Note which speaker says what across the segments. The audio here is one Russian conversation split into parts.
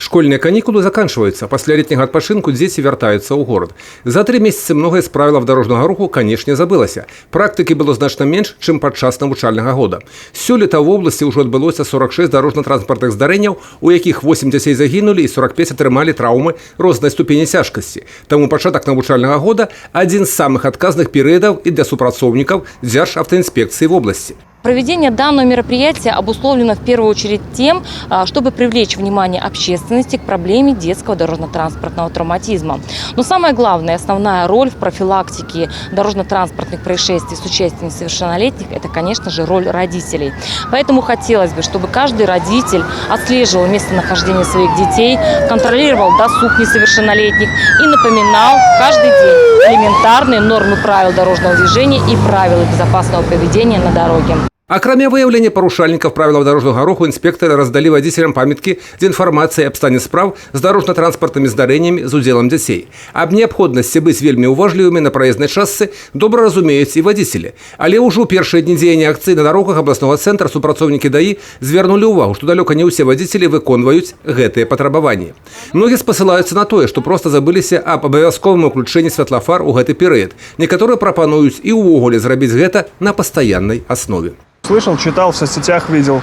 Speaker 1: Школьные каникулы заканчиваются. После летнего отпочинку дети вертаются у город. За 3 месяцы многое з правилов дорожного руху, конечно, забылося. Практики было значно меньше, чем подчас навчального года. Сёлета в области уже отбылося 46 дорожно-транспортных здаренняў, у яких 8 детей загинули и 45 атрымали травмы разной ступени тяжкости. Тому початок навчального года – один из самых отказных периодов и для супрацовников Державтоинспекции в области.
Speaker 2: Проведение данного мероприятия обусловлено в первую очередь тем, чтобы привлечь внимание общественности к проблеме детского дорожно-транспортного травматизма. Но самое главное, основная роль в профилактике дорожно-транспортных происшествий с участием несовершеннолетних – это, конечно же, роль родителей. Поэтому хотелось бы, чтобы каждый родитель отслеживал местонахождение своих детей, контролировал досуг несовершеннолетних и напоминал каждый день элементарные нормы правил дорожного движения и правила безопасного поведения на дороге.
Speaker 1: Акрамя выявления порушальников правил дорожного руху, инспекторы раздали водителям памятки з інфармацыяй аб стане справ з дорожно-транспортнымі здарэннямі з удзелам дзяцей. Аб неабходнасці быць вельмі уважлівымі на праезнай частцы добра разумеюць і вадзіцелі. Але ўжо першыя дні дзеяння акцыі на дарогах абласнога цэнтра супрацоўнікі ДАІ звярнулі ўвагу, што далёка не ўсе вадзіцелі выконваюць гэтыя патрабаванні. Многія спасылаюцца на тое, што проста забыліся аб абавязковым уключэнні святлафар у гэты перыяд. Некаторыя прапануюць і ўвогуле зрабіць гэта на пастаяннай аснове.
Speaker 3: Слышал, читал, в соцсетях видел.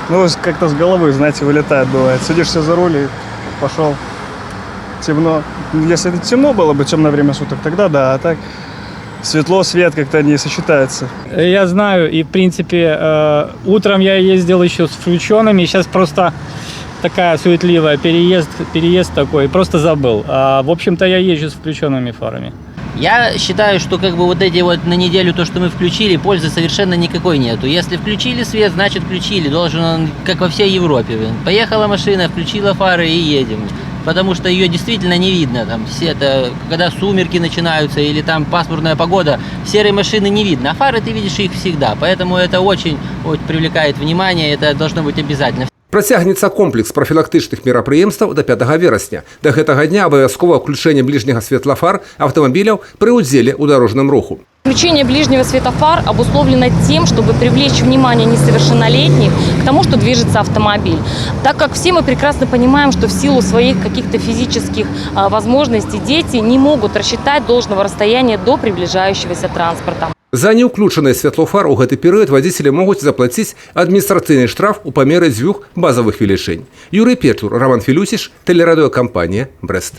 Speaker 3: Ну, как-то с головы, знаете, вылетает, бывает. Садишься за руль и пошел. Темно. Если это темно было бы, темное время суток, тогда да. А так светло, свет как-то не сочетается.
Speaker 4: Я знаю, и в принципе, утром я ездил еще с включенными. Сейчас просто такая суетливая, переезд такой, просто забыл. А, в общем-то, я езжу с включенными фарами.
Speaker 5: Я считаю, что как бы вот эти вот на неделю то, что мы включили, пользы совершенно никакой нету. Если включили свет, значит включили. Должен он, как во всей Европе. Поехала машина, включила фары и едем. Потому что ее действительно не видно. Там все это, когда сумерки начинаются или там пасмурная погода, серой машины не видно. А фары ты видишь их всегда. Поэтому это очень привлекает внимание, это должно быть обязательно.
Speaker 1: Працягнецца комплекс профілактычных мерапрыемстваў до 5 верасня. До гэтага дня абавязкова ўключэнне бліжняга светлафар автомобиляў при удзеле ў дорожным руху.
Speaker 2: Включение ближнего светофар обусловлено тем, чтобы привлечь внимание несовершеннолетних к тому, что движется автомобиль. Так как все мы прекрасно понимаем, что в силу своих каких-то физических возможностей дети не могут рассчитать должного расстояния до приближающегося транспорта.
Speaker 1: За неуключанное святлофар у гэты перыяд водители могут заплатить административный штраф у памеры 2 базовых велічынь. Юрий Петлюр, Роман Филюсиш, телерадиокомпания «Брест».